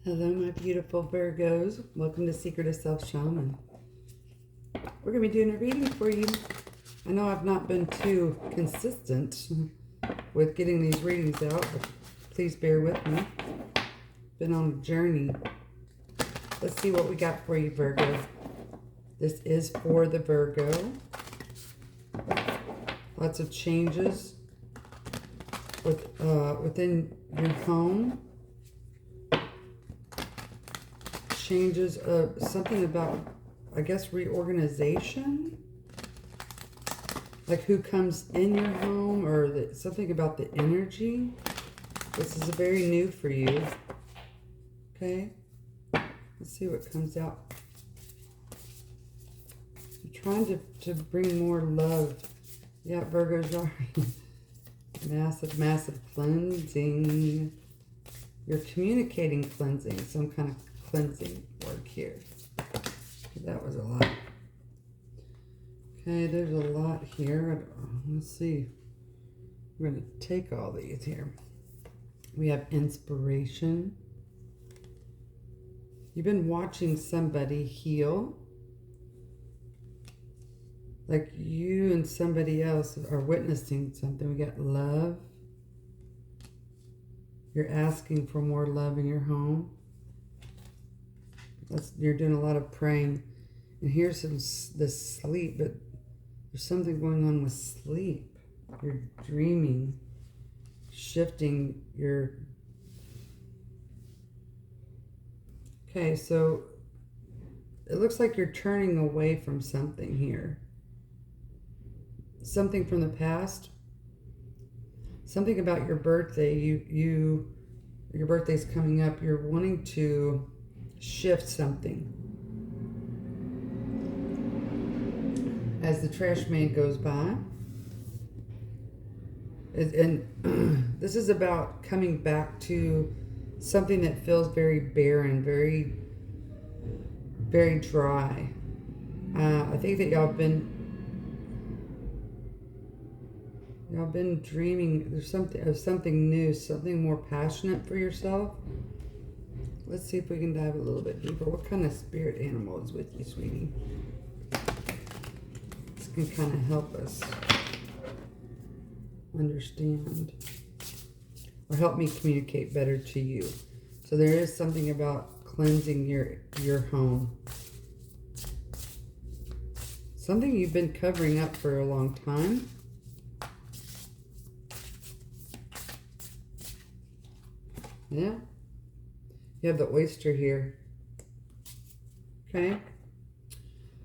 Hello, my beautiful Virgos. Welcome to Secret of Self Shaman. We're going to be doing a reading for you. I know I've not been too consistent with getting these readings out, but please bear with me. Been on a journey. Let's see what we got for you, Virgo. This is for the Virgo. Lots of changes within your home. Changes of something about, I guess, reorganization, like who comes in your home, or something about the energy. This is very new for you. Okay, let's see what comes out. I'm trying to bring more love. Yeah, Virgo's already massive cleansing. You're communicating cleansing, some kind of cleansing work here. That was a lot. Okay, there's a lot here. Let's see. We're going to take all these here. We have inspiration. You've been watching somebody heal. Like you and somebody else are witnessing something. We got love. You're asking for more love in your home. You're doing a lot of praying. And here's this sleep, but there's something going on with sleep. You're dreaming, shifting your... Okay, so it looks like you're turning away from something here. Something from the past. Something about your birthday. Your birthday's coming up. You're wanting to shift something. As the trash man goes by. And this is about coming back to something that feels very barren, very, very dry. I think that y'all been dreaming. There's something new, something more passionate for yourself. Let's see if we can dive a little bit deeper. What kind of spirit animal is with you, sweetie? This can kind of help us understand or help me communicate better to you. So there is something about cleansing your home. Something you've been covering up for a long time. Yeah. You have the oyster here. Okay.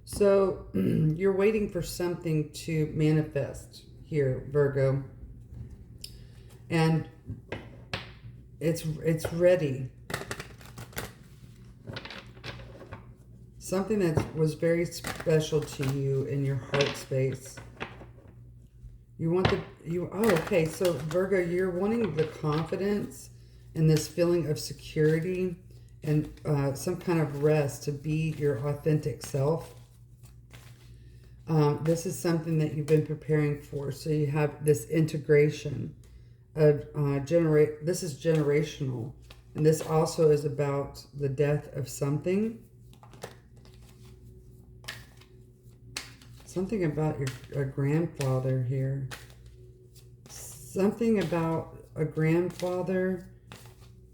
So you're waiting for something to manifest here, Virgo. And it's ready. Something that was very special to you in your heart space. You want okay, so Virgo, you're wanting the confidence and this feeling of security and some kind of rest to be your authentic self. This is something that you've been preparing for. So you have this integration of this is generational. And this also is about the death of something. Something about your grandfather here. Something about a grandfather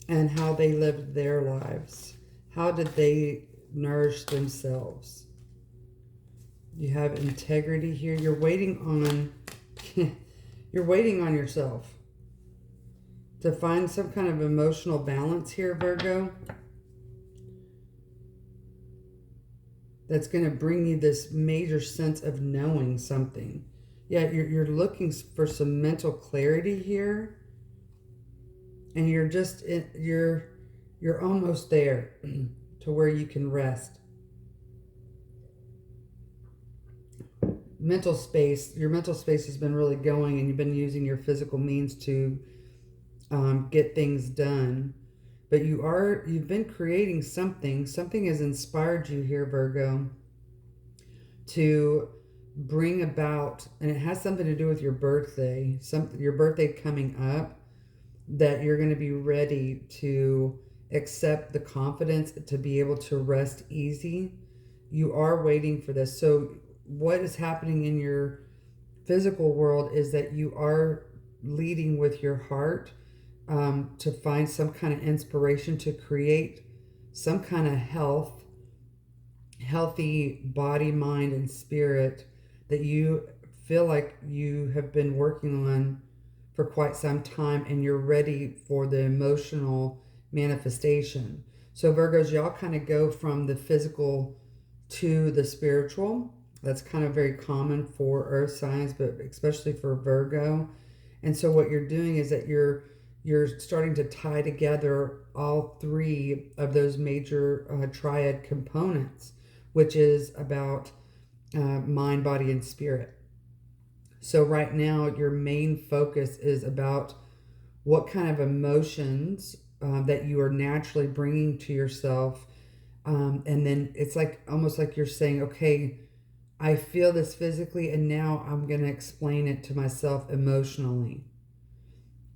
and how they lived their lives. How did they nourish themselves? You have integrity here. You're waiting on you're waiting on yourself to find some kind of emotional balance here, Virgo. That's going to bring you this major sense of knowing something. Yeah, you're looking for some mental clarity here. And you're just, you're almost there to where you can rest. Mental space, your mental space has been really going, and you've been using your physical means to get things done. But you've been creating something. Something has inspired you here, Virgo, to bring about, and it has something to do with your birthday, your birthday coming up, that you're going to be ready to accept the confidence to be able to rest easy. You are waiting for this. So what is happening in your physical world is that you are leading with your heart, to find some kind of inspiration to create some kind of healthy body, mind, and spirit that you feel like you have been working on for quite some time, and you're ready for the emotional manifestation. So Virgos, y'all kind of go from the physical to the spiritual. That's kind of very common for earth signs, but especially for Virgo. And so what you're doing is that you're starting to tie together all three of those major triad components, which is about mind, body, and spirit. So right now, your main focus is about what kind of emotions that you are naturally bringing to yourself. And then it's like almost like you're saying, okay, I feel this physically, and now I'm going to explain it to myself emotionally.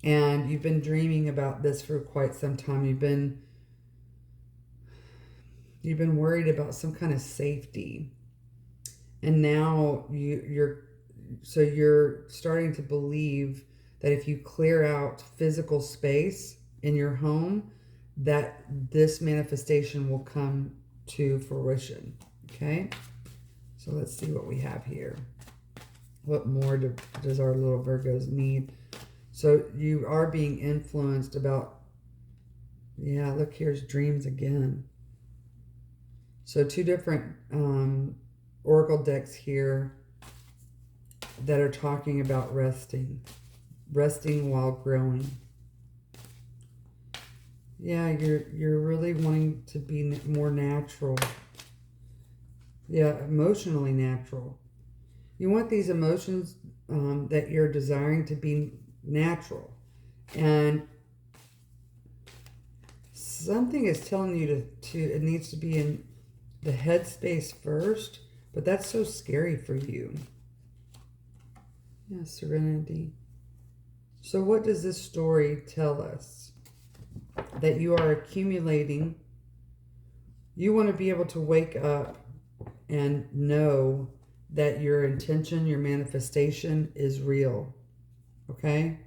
And you've been dreaming about this for quite some time. You've been worried about some kind of safety. And now you're starting to believe that if you clear out physical space in your home, that this manifestation will come to fruition. Okay? So let's see what we have here. What more does our little Virgos need? So you are being influenced about, yeah, look, here's dreams again. So two different oracle decks here that are talking about resting while growing. Yeah, you're really wanting to be more natural. Yeah, emotionally natural. You want these emotions that you're desiring to be natural. And something is telling you to it needs to be in the headspace first, but that's so scary for you. Yeah, serenity. So what does this story tell us? That you are accumulating. You want to be able to wake up and know that your intention, your manifestation is real. Okay?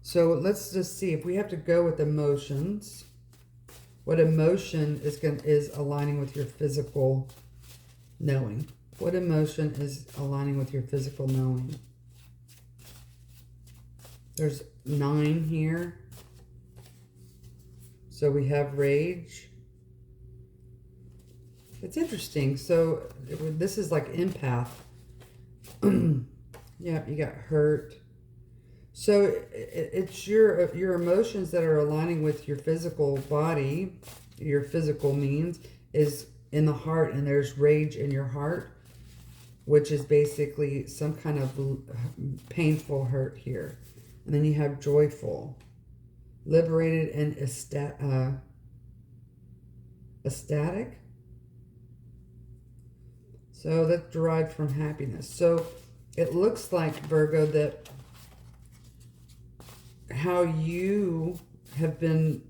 So let's just see if we have to go with emotions. What emotion is aligning with your physical knowing? What emotion is aligning with your physical knowing? There's 9 here. So we have rage. It's interesting. So this is like empath. Yeah, you got hurt. So it's your emotions that are aligning with your physical body. Your physical means is in the heart, and there's rage in your heart, which is basically some kind of painful hurt here. And then you have joyful, liberated, and ecstatic. So that's derived from happiness. So it looks like, Virgo, that how you have been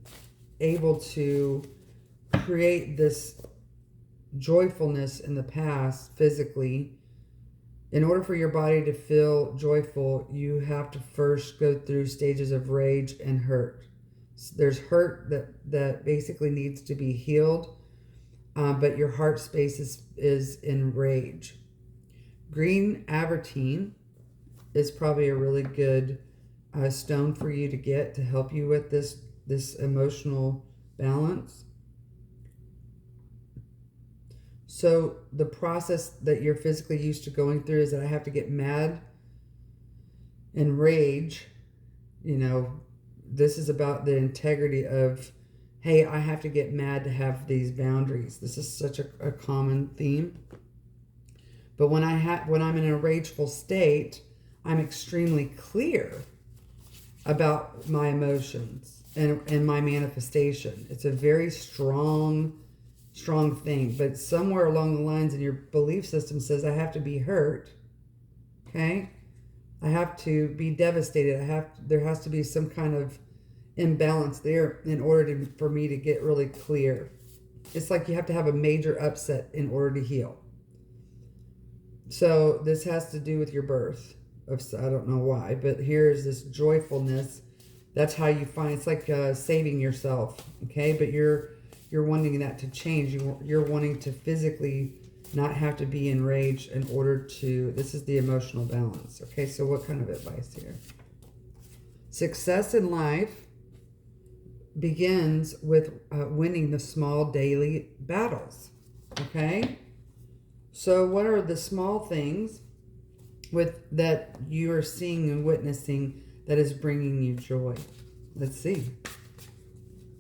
able to create this joyfulness in the past physically. In order for your body to feel joyful, you have to first go through stages of rage and hurt. There's hurt that basically needs to be healed, but your heart space is in rage. Green avertine is probably a really good stone for you to get to help you with this emotional balance. So the process that you're physically used to going through is that I have to get mad and rage. You know, this is about the integrity of, hey, I have to get mad to have these boundaries. This is such a common theme. But when I'm in a rageful state, I'm extremely clear about my emotions and my manifestation. It's a very strong thing, but somewhere along the lines in your belief system says I have to be hurt. Okay? I have to be devastated. There has to be some kind of imbalance there in order for me to get really clear. It's like you have to have a major upset in order to heal. So this has to do with your birth. I don't know why, but here's this joyfulness. That's how you find, it's like saving yourself, okay? But you're wanting that to change. You're wanting to physically not have to be enraged in order to, this is the emotional balance. Okay, so what kind of advice here? Success in life begins with winning the small daily battles, okay? So what are the small things that you are seeing and witnessing that is bringing you joy? Let's see.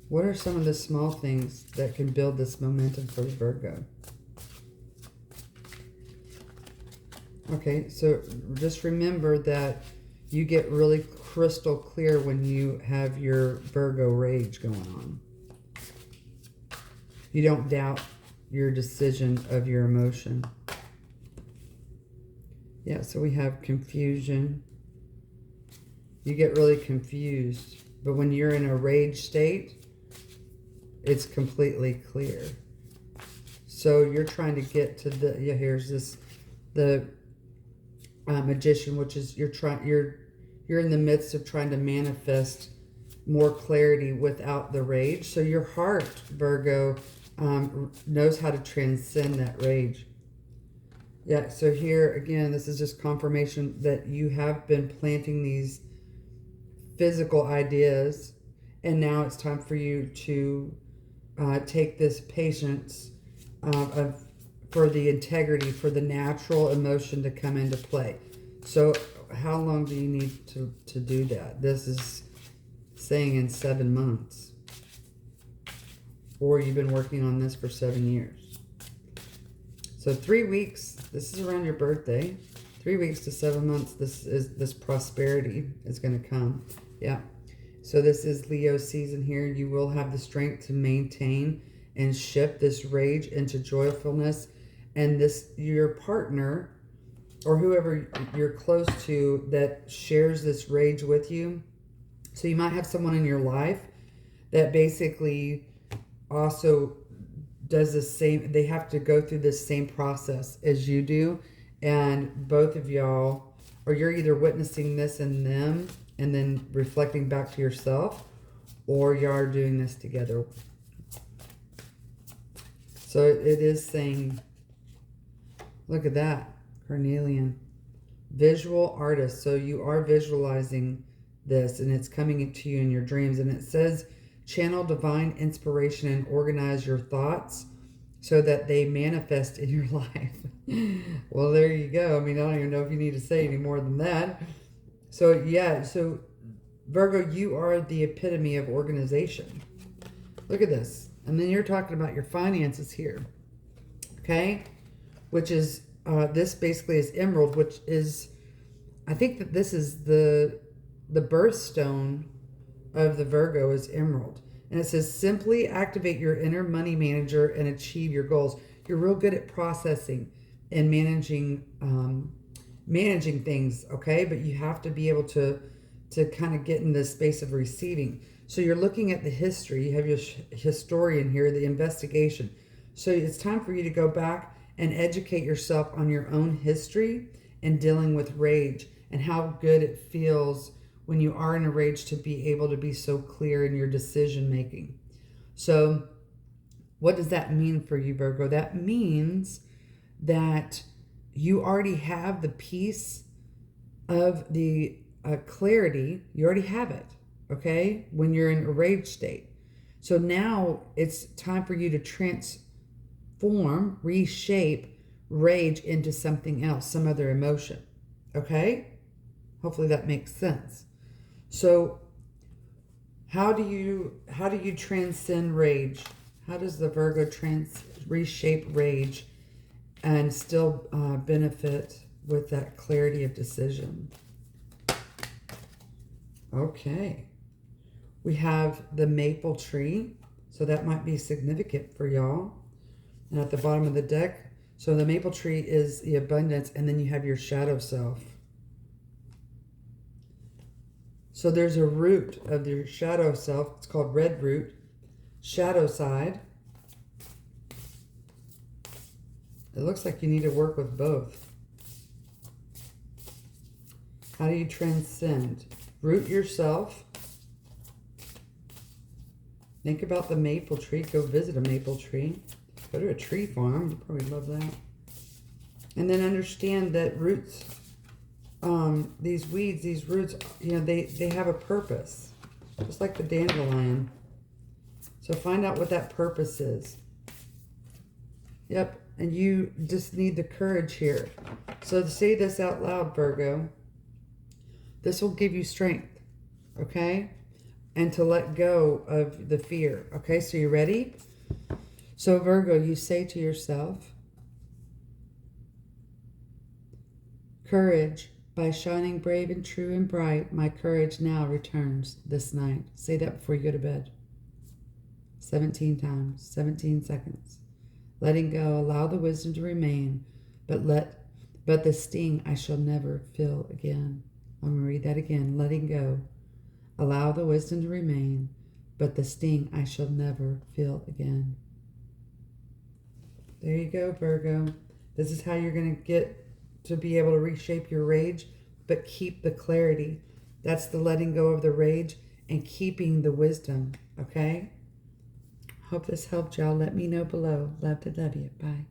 What are some of the small things that can build this momentum for Virgo? Okay, so just remember that you get really crystal clear when you have your Virgo rage going on. You don't doubt your decision of your emotion. Yeah, so we have confusion. You get really confused. But when you're in a rage state, it's completely clear. So you're trying to get to the, yeah, here's this, the Magician, which is you're in the midst of trying to manifest more clarity without the rage. So your heart, Virgo, knows how to transcend that rage. Yeah, so here again, this is just confirmation that you have been planting these physical ideas, and now it's time for you to take this patience for the integrity, for the natural emotion to come into play. So how long do you need to do that? This is saying in 7 months. Or you've been working on this for 7 years. So 3 weeks, this is around your birthday. 3 weeks to 7 months, this prosperity is going to come. Yeah. So this is Leo season here. You will have the strength to maintain and shift this rage into joyfulness. And this, your partner or whoever you're close to that shares this rage with you. So you might have someone in your life that basically also does the same. They have to go through this same process as you do. And both of y'all, or you're either witnessing this in them and then reflecting back to yourself, or you are doing this together. So it is saying, look at that, carnelian. Visual artist. So you are visualizing this and it's coming into you in your dreams. And it says, channel divine inspiration and organize your thoughts so that they manifest in your life. Well, there you go. I mean, I don't even know if you need to say any more than that. So yeah, so Virgo, you are the epitome of organization. Look at this. And then you're talking about your finances here. Okay? Which is, this basically is emerald, which is, I think that this is the birthstone of the Virgo is emerald. And it says, simply activate your inner money manager and achieve your goals. You're real good at processing and managing things, okay? But you have to be able to kind of get in this space of receiving. So you're looking at the history. You have your historian here, the investigation. So it's time for you to go back and educate yourself on your own history and dealing with rage and how good it feels when you are in a rage to be able to be so clear in your decision making. So what does that mean for you, Virgo? That means that you already have the peace of the clarity. You already have it, okay? When you're in a rage state. So now it's time for you to transform, reshape rage into something else, some other emotion, okay? Hopefully that makes sense. So how do you transcend rage? How does the Virgo reshape rage and still benefit with that clarity of decision? Okay. We have the maple tree. So that might be significant for y'all. And at the bottom of the deck, so the maple tree is the abundance, and then you have your shadow self. So there's a root of your shadow self. It's called red root, shadow side. It looks like you need to work with both. How do you transcend? Root yourself. Think about the maple tree. Go visit a maple tree. Go to a tree farm. You probably love that. And then understand that roots, these weeds, these roots, you know, they have a purpose. Just like the dandelion. So find out what that purpose is. Yep. And you just need the courage here. So to say this out loud, Virgo, this will give you strength, okay? And to let go of the fear, okay? So you ready? So Virgo, you say to yourself, courage, by shining brave and true and bright, my courage now returns this night. Say that before you go to bed. 17 times, 17 seconds. Letting go, allow the wisdom to remain, but the sting I shall never feel again. I'm going to read that again. Letting go, allow the wisdom to remain, but the sting I shall never feel again. There you go, Virgo. This is how you're going to get to be able to reshape your rage, but keep the clarity. That's the letting go of the rage and keeping the wisdom, okay? Hope this helped y'all. Let me know below. Love to love you. Bye.